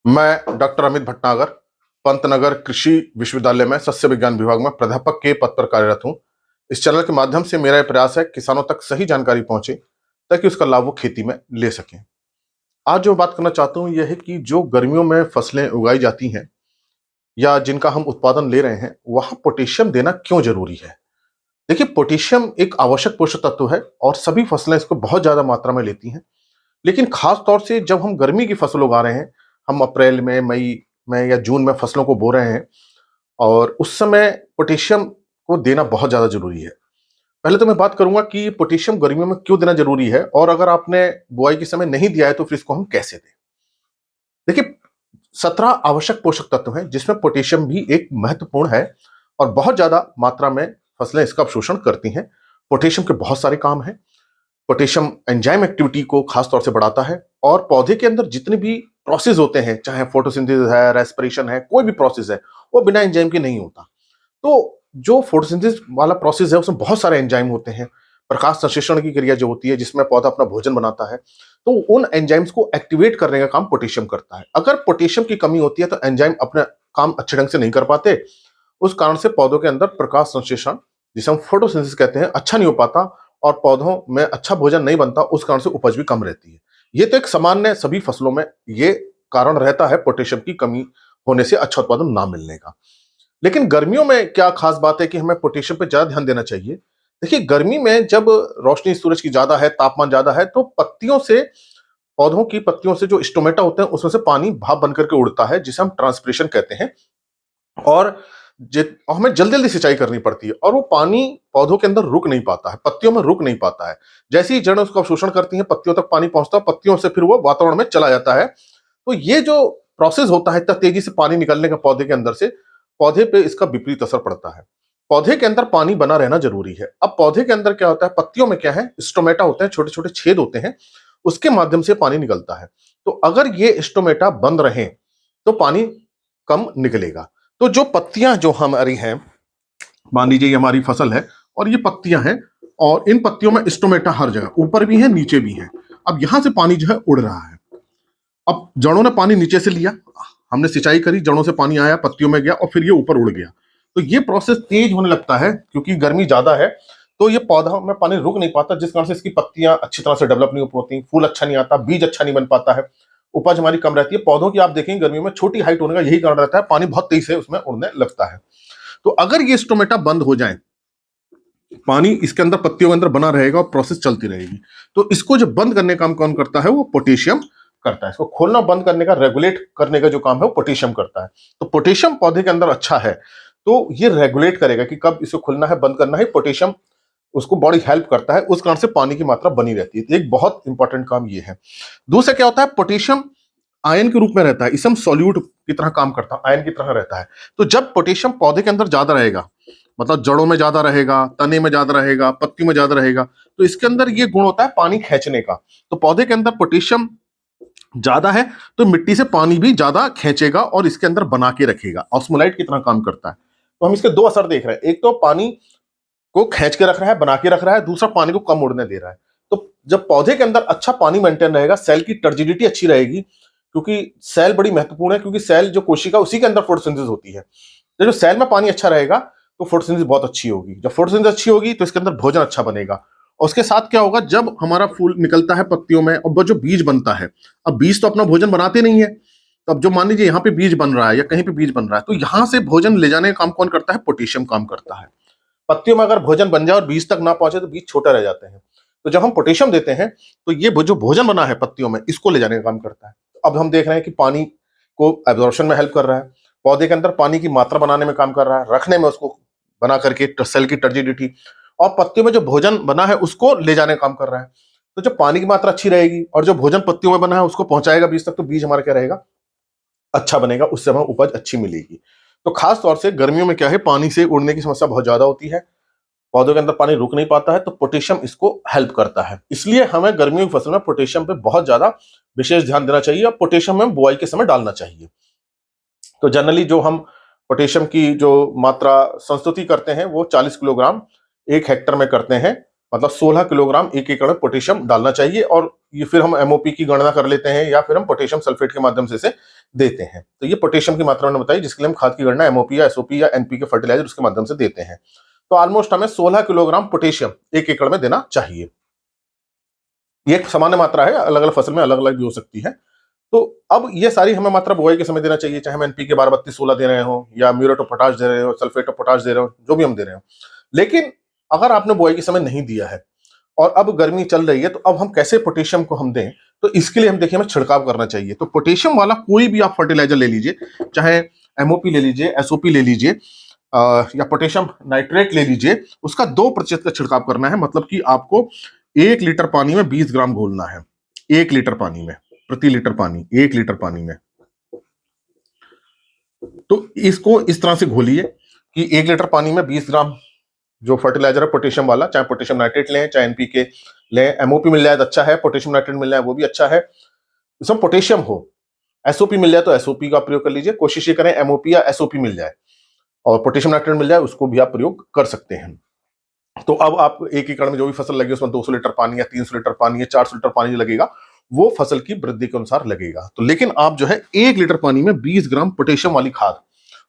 मैं डॉक्टर अमित भटनागर पंतनगर कृषि विश्वविद्यालय में सस्य विज्ञान विभाग में प्राध्यापक के पद पर कार्यरत हूं। इस चैनल के माध्यम से मेरा यह प्रयास है किसानों तक सही जानकारी पहुंचे ताकि उसका लाभ वो खेती में ले सकें। आज जो बात करना चाहता हूं यह है कि जो गर्मियों में फसलें उगाई जाती हैं या जिनका हम उत्पादन ले रहे हैं वहां पोटेशियम देना क्यों जरूरी है। देखिए, पोटेशियम एक आवश्यक पोषक तत्व है और सभी फसलें इसको बहुत ज्यादा मात्रा में लेती हैं। लेकिन खास तौर से जब हम गर्मी की फसल उगा रहे हैं, हम अप्रैल में, मई में या जून में फसलों को बो रहे हैं और उस समय पोटेशियम को देना बहुत ज्यादा जरूरी है। पहले तो मैं बात करूंगा कि पोटेशियम गर्मियों में क्यों देना जरूरी है और अगर आपने बुआई के समय नहीं दिया है तो फिर इसको हम कैसे दें। देखिए, 17 आवश्यक पोषक तत्व हैं जिसमें पोटेशियम भी एक महत्वपूर्ण है और बहुत ज्यादा मात्रा में फसलें इसका अवशोषण करती हैं। पोटेशियम के बहुत सारे काम हैं। पोटेशियम एंजाइम एक्टिविटी को खास तौर से बढ़ाता है और पौधे के अंदर जितने भी प्रोसेस होते हैं, चाहे फोटोसिंथेसिस है, रेस्पिरेशन है, कोई भी प्रोसेस है, वो बिना एंजाइम के नहीं होता। तो जो फोटोसिंथेसिस वाला प्रोसेस है उसमें बहुत सारे एंजाइम होते हैं। प्रकाश संश्लेषण की क्रिया जो होती है जिसमें पौधा अपना भोजन बनाता है, तो उन एंजाइम्स को एक्टिवेट करने का काम पोटेशियम करता है। अगर पोटेशियम की कमी होती है तो एंजाइम अपना काम अच्छे ढंग से नहीं कर पाते। उस कारण से पौधों के अंदर प्रकाश संश्लेषण, जिसे हम फोटोसिंथेसिस कहते हैं, अच्छा नहीं हो पाता और पौधों में अच्छा भोजन नहीं बनता। उस कारण से उपज भी कम रहती है। ये तो एक सामान्य सभी फसलों में ये कारण रहता है पोटेशियम की कमी होने से अच्छा उत्पादन ना मिलने का। लेकिन गर्मियों में क्या खास बात है कि हमें पोटेशियम पे ज्यादा ध्यान देना चाहिए। देखिए, गर्मी में जब रोशनी सूरज की ज्यादा है, तापमान ज्यादा है, तो पत्तियों से, पौधों की पत्तियों से जो स्टोमेटा होते हैं उसमें से पानी भाप बनकर के उड़ता है जिसे हम ट्रांसपिरेशन कहते हैं। और हमें जल्दी जल्दी सिंचाई करनी पड़ती है और वो पानी पौधों के अंदर रुक नहीं पाता है, पत्तियों में रुक नहीं पाता है। जैसे ही जड़ें उसका अवशोषण करती हैं, पत्तियों तक पानी पहुंचता है, पत्तियों से फिर वो वातावरण में चला जाता है। तो ये जो प्रोसेस होता है, इतना तेजी से पानी निकलने का पौधे के अंदर से, पौधे पे इसका विपरीत असर पड़ता है। पौधे के अंदर पानी बना रहना जरूरी है। अब पौधे के अंदर क्या होता है, पत्तियों में क्या है, स्टोमेटा होते हैं, छोटे छोटे छेद होते हैं, उसके माध्यम से पानी निकलता है। तो अगर ये स्टोमेटा बंद रहे तो पानी कम निकलेगा। तो जो पत्तियां जो हमारी हैं, मान लीजिए ये हमारी फसल है और ये पत्तियां हैं और इन पत्तियों में स्टोमेटा हर जगह, ऊपर भी है नीचे भी है। अब यहां से पानी जो है उड़ रहा है। अब जड़ों ने पानी नीचे से लिया, हमने सिंचाई करी, जड़ों से पानी आया, पत्तियों में गया और फिर ये ऊपर उड़ गया। तो ये प्रोसेस तेज होने लगता है क्योंकि गर्मी ज्यादा है। तो ये पौधा में पानी रुक नहीं पाता जिस कारण से इसकी पत्तियां अच्छी तरह से डेवलप नहीं हो पाती, फूल अच्छा नहीं आता, बीज अच्छा नहीं बन पाता है, उपज हमारी कम रहती है। पौधों की आप देखेंगे गर्मी में छोटी हाइट होने का यही कारण रहता है, पानी बहुत तेज से उसमें उड़ने लगता है। तो अगर ये स्टोमेटा बंद हो जाए, पानी इसके अंदर पत्तियों के अंदर बना रहेगा और प्रोसेस चलती रहेगी। तो इसको जो बंद करने का काम कौन करता है, वो पोटेशियम करता है। इसको खोलना बंद करने का, रेगुलेट करने का जो काम है वो पोटेशियम करता है। तो पोटेशियम पौधे के अंदर अच्छा है तो ये रेगुलेट करेगा कि कब इसे खुलना है, बंद करना है। पोटेशियम उसको बड़ी हेल्प करता है, उस कारण से पानी की मात्रा बनी रहती है। तो एक बहुत इंपॉर्टेंट काम ये है। दूसरा क्या होता है, पोटेशियम आयन के रूप में रहता है, इसम सॉल्यूट की तरह काम करता है, आयन की तरह रहता है। तो जब पोटेशियम पौधे के अंदर ज्यादा रहेगा, मतलब जड़ों में ज्यादा रहेगा, तने में ज्यादा रहेगा, पत्ती में ज्यादा रहेगा, तो इसके अंदर ये गुण होता है पानी खींचने का। तो पौधे के अंदर पोटेशियम ज्यादा है तो मिट्टी से पानी भी ज्यादा खींचेगा और इसके अंदर बना के रखेगा, ऑस्मोलाइट की तरह काम करता है। तो हम इसके दो असर देख रहे हैं, एक तो पानी को खींच के रख रहा है, बना के रख रहा है, दूसरा पानी को कम उड़ने दे रहा है। तो जब पौधे के अंदर अच्छा पानी मेंटेन रहेगा, सेल की टर्जिडिटी अच्छी रहेगी, क्योंकि सेल बड़ी महत्वपूर्ण है, क्योंकि सेल जो कोशिका उसी के अंदर फोटोसिंथेसिस होती है। तो जो सेल में पानी अच्छा रहेगा तो फोटोसिंथेसिस बहुत अच्छी होगी। जब फोटोसिंथेसिस अच्छी होगी तो इसके अंदर भोजन अच्छा बनेगा। और उसके साथ क्या होगा, जब हमारा फूल निकलता है पत्तियों में और वो जो बीज बनता है, अब बीज तो अपना भोजन बनाते नहीं है। तो अब जो मान लीजिए यहाँ पे बीज बन रहा है या कहीं पे बीज बन रहा है, तो यहां से भोजन ले जाने का काम कौन करता है, पोटेशियम काम करता है। पत्तियों में अगर भोजन बन जाए और बीज तक ना पहुंचे तो बीज छोटे रह जाते हैं। तो जब हम पोटेशियम देते हैं तो ये जो भोजन बना है पत्तियों में, इसको ले जाने का काम करता है। अब हम देख रहे हैं कि पानी को एब्जॉर्प्शन में हेल्प कर रहा है, पौधे के अंदर पानी की मात्रा बनाने में काम कर रहा है, रखने में उसको बना करके सेल की टर्जिडिटी, और पत्तियों में जो भोजन बना है उसको ले जाने का काम कर रहा है। तो जब पानी की मात्रा अच्छी रहेगी और जो भोजन पत्तियों में बना है उसको पहुंचाएगा बीज तक, तो बीज हमारा क्या रहेगा, अच्छा बनेगा, उससे हमें उपज अच्छी मिलेगी। तो खास तौर से गर्मियों में क्या है, पानी से उड़ने की समस्या बहुत ज्यादा होती है, पौधों के अंदर पानी रुक नहीं पाता है, तो पोटेशियम इसको हेल्प करता है। इसलिए हमें गर्मियों की फसल में पोटेशियम पे बहुत ज्यादा विशेष ध्यान देना चाहिए और पोटेशियम में बुआई के समय डालना चाहिए। तो जनरली जो हम पोटेशियम की जो मात्रा संस्तुति करते हैं वो 40 किलोग्राम 1 हेक्टर में करते हैं, मतलब 16 किलोग्राम 1 एकड़ में पोटेशियम डालना चाहिए। और ये फिर हम एमओपी की गणना कर लेते हैं या फिर हम पोटेशियम सल्फेट के माध्यम से इसे देते हैं। तो ये पोटेशियम की मात्रा मैंने बताई, जिसके लिए हम खाद की गणना एमओपी या एसओपी या एनपीके फर्टिलाइजर उसके माध्यम से देते हैं। तो ऑलमोस्ट हमें 16 किलोग्राम पोटेशियम 1 एकड़ में देना चाहिए। ये एक सामान्य मात्रा है, अलग अलग फसल में अलग अलग भी हो सकती है। तो अब ये सारी हमें मात्रा बुआई के समय देना चाहिए, चाहे हम एनपीके 12-32-16 दे रहे हो या म्यूरेट ऑफ पोटाश दे रहे हो, सल्फेट ऑफ पोटाश दे रहे हो, जो भी हम दे रहे हो। लेकिन अगर आपने बुआई के समय नहीं दिया है और अब गर्मी चल रही है, तो अब हम कैसे पोटेशियम को हम दें? तो इसके लिए हम देखिए हमें छिड़काव करना चाहिए। तो पोटेशियम वाला कोई भी आप फर्टिलाइजर ले लीजिए, चाहे एमओपी ले लीजिए, एसओपी ले लीजिए, या पोटेशियम नाइट्रेट ले लीजिए, उसका 2% का छिड़काव करना है। मतलब कि आपको 1 लीटर पानी में 20 ग्राम घोलना है। 1 लीटर पानी में, प्रति लीटर पानी 1 लीटर पानी में। तो इसको इस तरह से घोलिए कि 1 लीटर पानी में 20 ग्राम जो फर्टिलाइजर है पोटेशियम वाला, चाहे पोटेशियम नाइट्रेट लें, चाहे एनपीके लें, एमओपी मिल जाए तो अच्छा है, पोटेशियम नाइट्रेट मिल जाए वो भी अच्छा है, इसमें पोटेशियम हो। एसओपी मिल जाए तो एसओपी का प्रयोग कर लीजिए, कोशिश ये करें एमओपी या एसओपी मिल जाए, और पोटेशियम नाइट्रेट मिल जाए उसको भी आप प्रयोग कर सकते हैं। तो अब आप 1 एकड़ में जो भी फसल लगी उसमें 200 लीटर पानी या 300 लीटर पानी या 400 लीटर पानी लगेगा, वो फसल की वृद्धि के अनुसार लगेगा। तो लेकिन आप जो है 1 लीटर पानी में 20 ग्राम पोटेशियम वाली खाद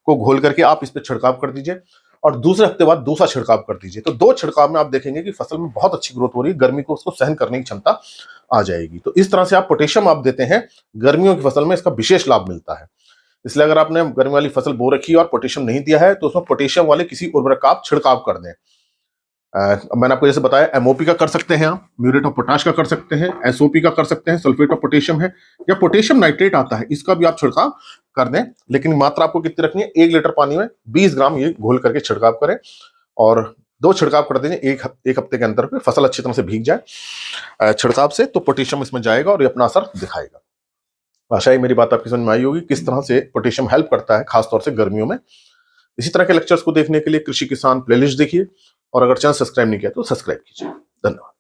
को घोल करके आप इस पर छिड़काव कर दीजिए, और दूसरे हफ्ते बाद दूसरा छिड़काव कर दीजिए। तो 2 छिड़काव में आप देखेंगे कि फसल में बहुत अच्छी ग्रोथ हो रही है, गर्मी को उसको सहन करने की क्षमता आ जाएगी। तो इस तरह से आप पोटेशियम आप देते हैं, गर्मियों की फसल में इसका विशेष लाभ मिलता है। इसलिए अगर आपने गर्मी वाली फसल बो रखी है और पोटेशियम नहीं दिया है, तो उसमें पोटेशियम वाले किसी उर्वरक का आप छिड़काव कर दें। मैंने आपको जैसे बताया एमओपी का कर सकते हैं, आप म्यूरेट ऑफ पोटाश का कर सकते हैं, एसओपी का कर सकते हैं, सल्फेट ऑफ पोटेशियम है, या पोटेशियम नाइट्रेट आता है, इसका भी आप छिड़काव कर दें। लेकिन मात्रा आपको कितनी रखनी है? 1 लीटर पानी में 20 ग्राम ये घोल करके छिड़काव करें, और 2 छिड़काव कर दीजिए एक हफ्ते के अंदर पे, फसल अच्छी तरह से भीग जाए छिड़काव से, तो पोटेशियम इसमें जाएगा और ये अपना असर दिखाएगा। आशा है मेरी बात आपकी समझ में आई होगी, किस तरह से पोटेशियम हेल्प करता है खासतौर से गर्मियों में। इसी तरह के लेक्चर्स को देखने के लिए कृषि किसान प्लेलिस्ट देखिए, और अगर चैनल सब्सक्राइब नहीं किया तो सब्सक्राइब कीजिए। धन्यवाद।